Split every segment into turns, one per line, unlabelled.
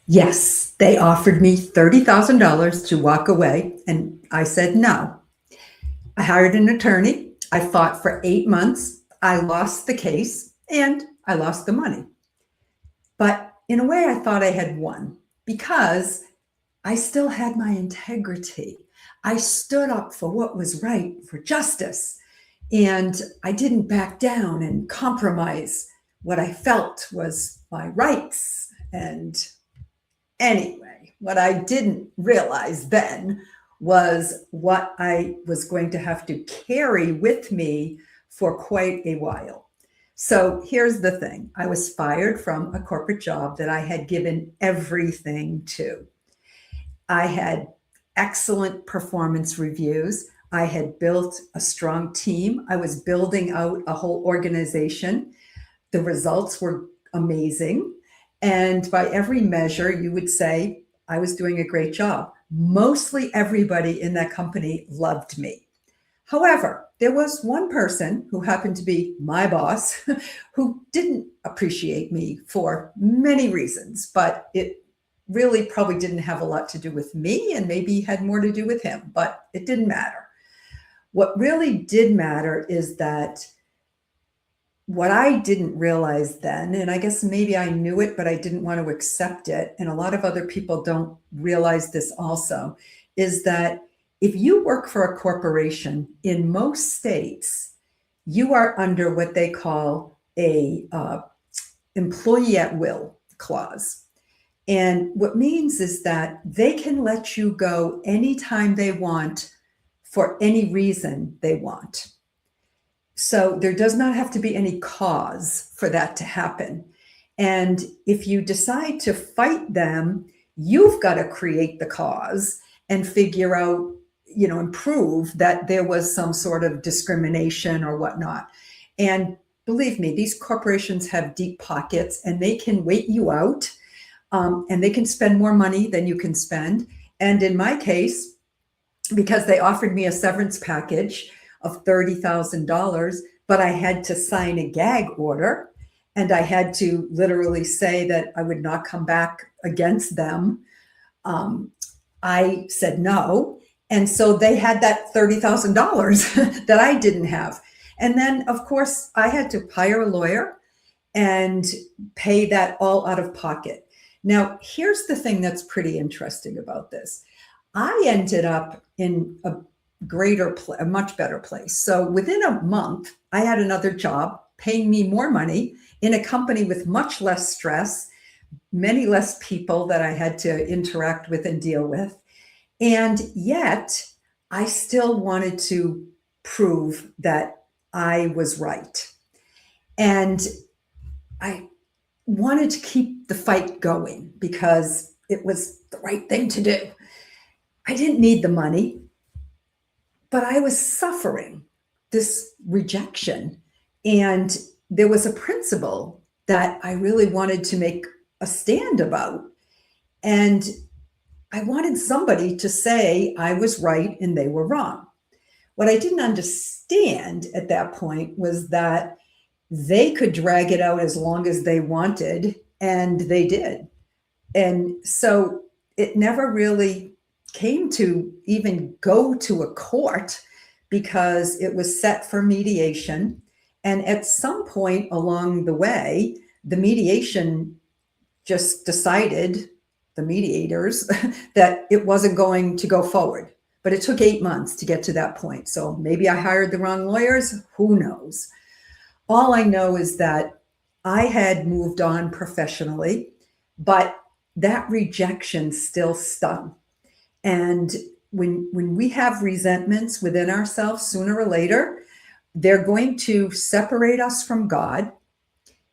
Yes, they offered me $30,000 to walk away, and I said no. I hired an attorney. I fought for 8 months. I lost the case and I lost the money. But in a way, I thought I had won because I still had my integrity. I stood up for what was right, for justice, and I didn't back down and compromise what I felt was my rights. And anyway, what I didn't realize then was what I was going to have to carry with me for quite a while. So here's the thing: I was fired from a corporate job that I had given everything to. I had excellent performance reviews. I had built a strong team. I was building out a whole organization. The results were amazing. And by every measure, you would say I was doing a great job. Mostly everybody in that company loved me. However, there was one person who happened to be my boss who didn't appreciate me for many reasons, but it really probably didn't have a lot to do with me and maybe had more to do with him, but it didn't matter. What really did matter is that what I didn't realize then, and I guess maybe I knew it, but I didn't want to accept it, and a lot of other people don't realize this also, is that if you work for a corporation in most states, you are under what they call a employee at will clause. And what means is that they can let you go anytime they want for any reason they want. So there does not have to be any cause for that to happen. And if you decide to fight them, you've got to create the cause and figure out, and prove that there was some sort of discrimination or whatnot. And believe me, these corporations have deep pockets and they can wait you out, and they can spend more money than you can spend. And in my case, because they offered me a severance package of $30,000, but I had to sign a gag order and I had to literally say that I would not come back against them. I said no. And so they had that $30,000 that I didn't have. And then, of course, I had to hire a lawyer and pay that all out of pocket. Now, here's the thing that's pretty interesting about this. I ended up in a much better place. So within a month, I had another job paying me more money in a company with much less stress, many less people that I had to interact with and deal with. And yet I still wanted to prove that I was right. And I wanted to keep the fight going because it was the right thing to do. I didn't need the money, but I was suffering this rejection. And there was a principle that I really wanted to make a stand about. And I wanted somebody to say I was right and they were wrong. What I didn't understand at that point was that they could drag it out as long as they wanted, and they did. And so it never really came to even go to a court because it was set for mediation. And at some point along the way, the mediation just decided, the mediators, that it wasn't going to go forward. But it took 8 months to get to that point. So maybe I hired the wrong lawyers. Who knows? All I know is that I had moved on professionally, but that rejection still stung. And when we have resentments within ourselves, sooner or later, they're going to separate us from God,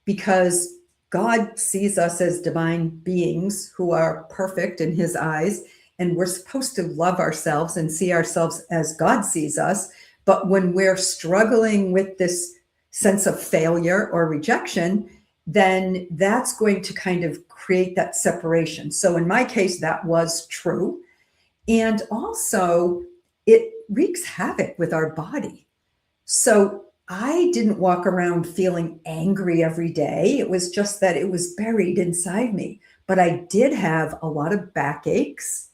because God sees us as divine beings who are perfect in his eyes, and we're supposed to love ourselves and see ourselves as God sees us. But when we're struggling with this sense of failure or rejection, then that's going to kind of create that separation. So in my case, that was true. And also, it wreaks havoc with our body. So I didn't walk around feeling angry every day. It was just that it was buried inside me. But I did have a lot of backaches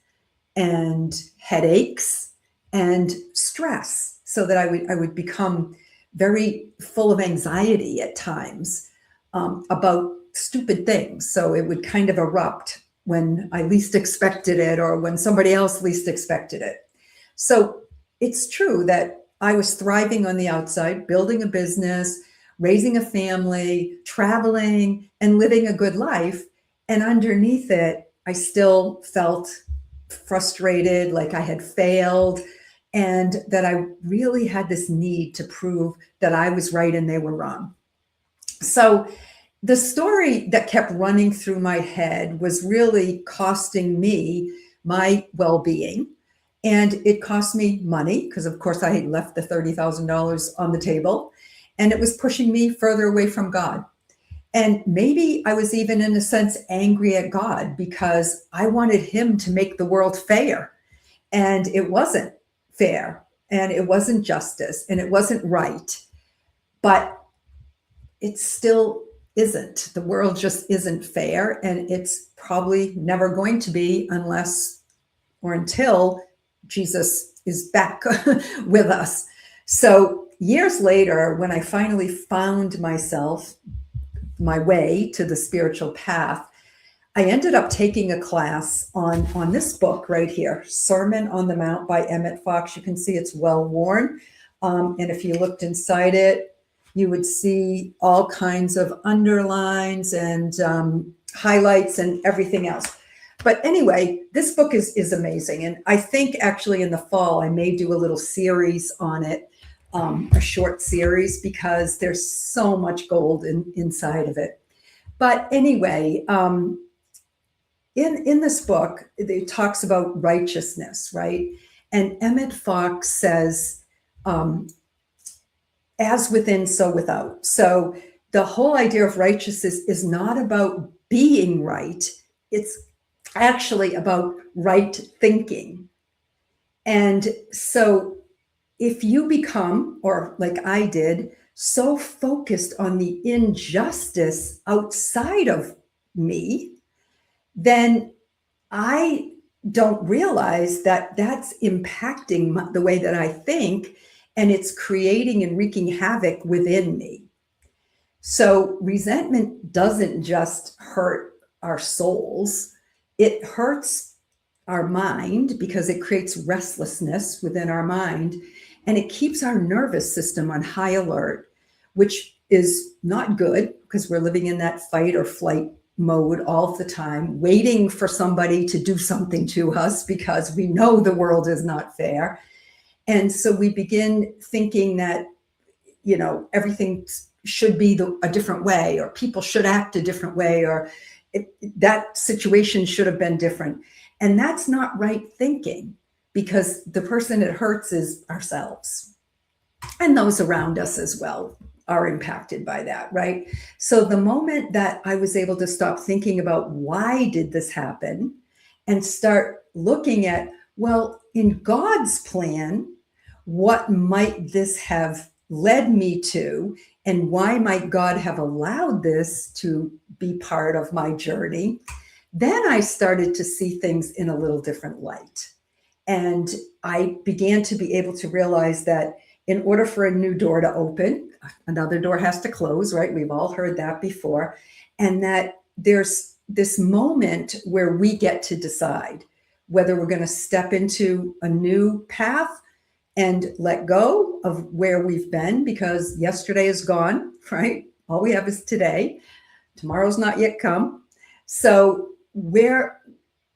and headaches and stress, so that I would become very full of anxiety at times about stupid things. So it would kind of erupt when I least expected it or when somebody else least expected it. So it's true that I was thriving on the outside, building a business, raising a family, traveling, and living a good life. And underneath it, I still felt frustrated, like I had failed, and that I really had this need to prove that I was right and they were wrong. So the story that kept running through my head was really costing me my well-being. And it cost me money because, of course, I had left the $30,000 on the table. And it was pushing me further away from God. And maybe I was even, in a sense, angry at God because I wanted him to make the world fair. And it wasn't fair. And it wasn't justice. And it wasn't right. But it still isn't. The world just isn't fair. And it's probably never going to be unless or until Jesus is back with us. So years later, when I finally found myself, my way to the spiritual path, I ended up taking a class on this book right here, Sermon on the Mount by Emmet Fox. You can see it's well worn. And if you looked inside it, you would see all kinds of underlines and highlights and everything else. But anyway, this book is amazing. And I think actually in the fall, I may do a little series on it, a short series, because there's so much gold inside of it. But anyway, in this book, it talks about righteousness, right? And Emmet Fox says, as within, so without. So the whole idea of righteousness is not about being right. It's actually about right thinking. And so if you become, or like I did, so focused on the injustice outside of me, then I don't realize that that's impacting the way that I think, and it's creating and wreaking havoc within me. So resentment doesn't just hurt our souls, it hurts our mind because it creates restlessness within our mind, and it keeps our nervous system on high alert, which is not good because we're living in that fight or flight mode all the time, waiting for somebody to do something to us because we know the world is not fair. And so we begin thinking that, everything should be a different way, or people should act a different way, or that situation should have been different. And that's not right thinking, because the person it hurts is ourselves. And those around us as well are impacted by that, right? So the moment that I was able to stop thinking about why did this happen and start looking at, well, in God's plan, what might this have led me to, and why might God have allowed this to be part of my journey, then I started to see things in a little different light. And I began to be able to realize that in order for a new door to open, another door has to close, right? We've all heard that before. And that there's this moment where we get to decide whether we're going to step into a new path and let go of where we've been, because yesterday is gone, right? All we have is today. Tomorrow's not yet come. So where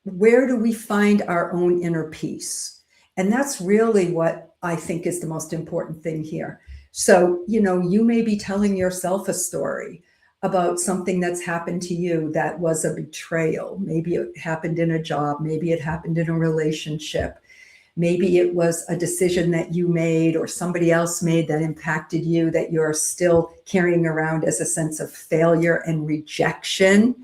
do we find our own inner peace? And that's really what I think is the most important thing here. So, you may be telling yourself a story about something that's happened to you that was a betrayal. Maybe it happened in a job. Maybe it happened in a relationship. Maybe it was a decision that you made or somebody else made that impacted you, that you're still carrying around as a sense of failure and rejection.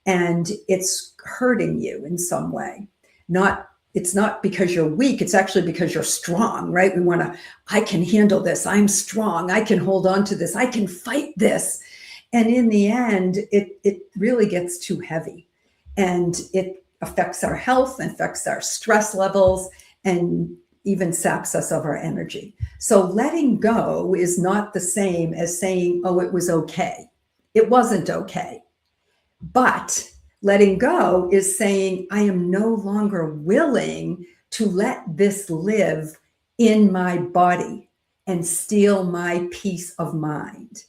And it's hurting you in some way. Not it's not because you're weak. It's actually because you're strong, right? We want to, I can handle this. I'm strong. I can hold on to this. I can fight this. And in the end, it really gets too heavy, and it affects our health, affects our stress levels, and even saps us of our energy. So letting go is not the same as saying, oh, it was okay. It wasn't okay. But letting go is saying, I am no longer willing to let this live in my body and steal my peace of mind.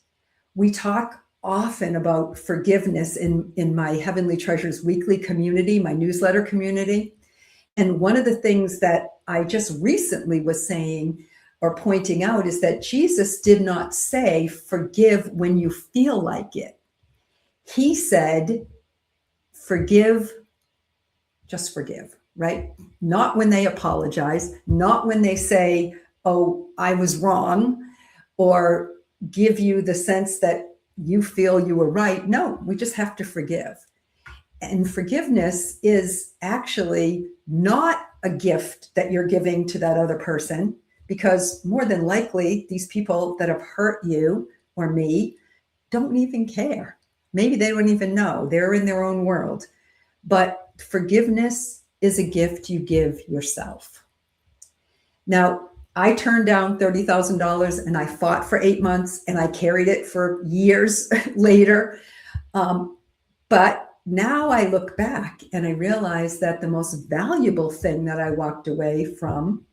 We talk often about forgiveness in my Heavenly Treasures weekly community, my newsletter community. And one of the things that I just recently was saying or pointing out is that Jesus did not say, forgive when you feel like it. He said, forgive, just forgive, right? Not when they apologize, not when they say, oh, I was wrong, or give you the sense that you feel you were right. No, we just have to forgive. And forgiveness is actually not a gift that you're giving to that other person, because more than likely, these people that have hurt you or me don't even care. Maybe they don't even know. They're in their own world. But forgiveness is a gift you give yourself. Now, I turned down $30,000 and I fought for 8 months and I carried it for years later. But now I look back and I realize that the most valuable thing that I walked away from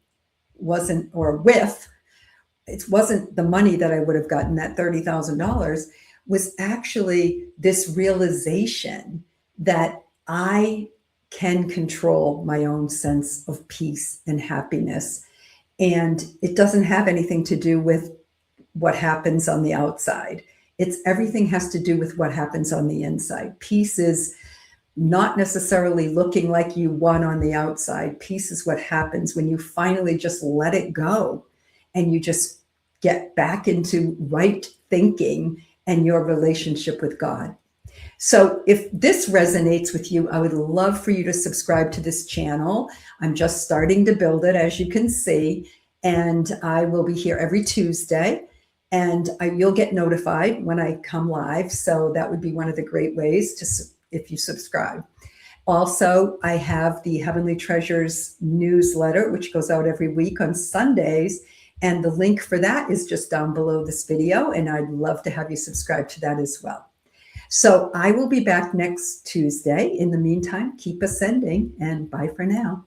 wasn't, or with, it wasn't the money that I would have gotten, that $30,000, was actually this realization that I can control my own sense of peace and happiness. And it doesn't have anything to do with what happens on the outside. It's everything has to do with what happens on the inside. Peace is not necessarily looking like you won on the outside. Peace is what happens when you finally just let it go and you just get back into right thinking and your relationship with God. So if this resonates with you, I would love for you to subscribe to this channel. I'm just starting to build it, as you can see, and I will be here every Tuesday, and you'll get notified when I come live. So that would be one of the great ways to, if you subscribe. Also, I have the Heavenly Treasures newsletter, which goes out every week on Sundays. And the link for that is just down below this video. And I'd love to have you subscribe to that as well. So I will be back next Tuesday. In the meantime, keep ascending, and bye for now.